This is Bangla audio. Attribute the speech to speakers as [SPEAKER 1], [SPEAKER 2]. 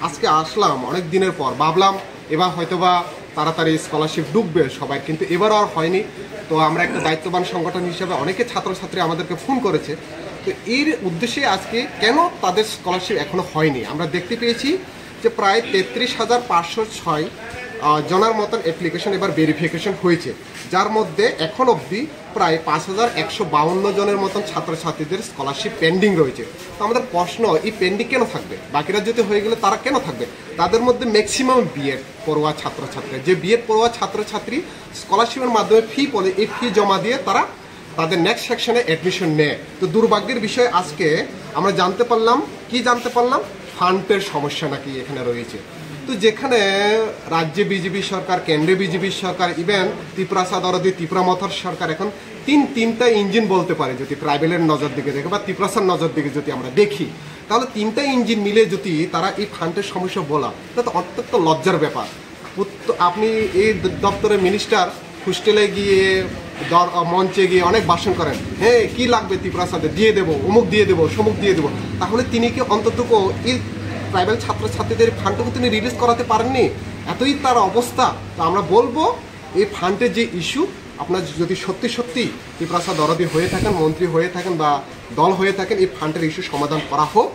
[SPEAKER 1] আজকে আসলাম অনেক দিনের পর, ভাবলাম এবার হয়তোবা তাড়াতাড়ি স্কলারশিপ ঢুকবে সবাই, কিন্তু এবার আর হয়নি। তো আমরা একটা দায়িত্ববান সংগঠন হিসেবে অনেকে ছাত্রছাত্রী আমাদেরকে ফোন করেছে। তো এর উদ্দেশ্যে আজকে কেন তাদের স্কলারশিপ এখনো হয়নি আমরা দেখতে পেয়েছি যে প্রায় 33,506 জনের মতন অ্যাপ্লিকেশন এবার ভেরিফিকেশন হয়েছে, যার মধ্যে এখন অবধি প্রায় 5,152 জনের মতন ছাত্রছাত্রীদের স্কলারশিপ পেন্ডিং রয়েছে। তো আমাদের প্রশ্ন, এই পেন্ডিং কেন থাকবে? বাকিরা যদি হয়ে গেলে তারা কেন থাকবে? তাদের মধ্যে ম্যাক্সিমাম বিএড পড়ুয়া ছাত্রছাত্রী, যে বিএড পড়ুয়া ছাত্রছাত্রী স্কলারশিপের মাধ্যমে ফি পড়ে, এই ফি জমা দিয়ে তারা তাদের নেক্সট সেকশনে অ্যাডমিশন নেয়। তো দুর্ভাগ্যের বিষয় আজকে আমরা জানতে পারলাম, ফান্ডের সমস্যা নাকি এখানে রয়েছে। তো যেখানে রাজ্যে বিজেপি সরকার, কেন্দ্রে বিজেপি সরকার, ইভেন ত্রিপুরা সাদরদি, ত্রিপুরা মথর সরকার এখন তিনটা ইঞ্জিন বলতে পারে যদি ট্রাইবেলের নজর দিকে দেখে বা ত্রিপুরাসার নজর দিকে যদি আমরা দেখি, তাহলে তিনটা ইঞ্জিন মিলে যদি তারা এই ফান্ডের সমস্যা বলা, তাহলে অত্যন্ত লজ্জার ব্যাপার। আপনি এই দপ্তরের মিনিস্টার হোস্টেলে গিয়ে মঞ্চে গিয়ে অনেক ভাষণ করেন, হ্যাঁ কি লাগবে ত্রিপুরা সাথে দিয়ে দেবো, অমুক দিয়ে দেবো, সমুক দিয়ে দেবো। তাহলে তিনি কি অন্তত এই ট্রাইবাল ছাত্রছাত্রীদের ফান্ডটুকু তিনি রিলিজ করাতে পারেননি? এতই তার অবস্থা। তো আমরা বলবো এই ফান্ডের যে ইস্যু, আপনার যদি সত্যি ত্রিপুরা দরদি হয়ে থাকেন, মন্ত্রী হয়ে থাকেন বা দল হয়ে থাকেন, এই ফান্ডের ইস্যু সমাধান করা হোক।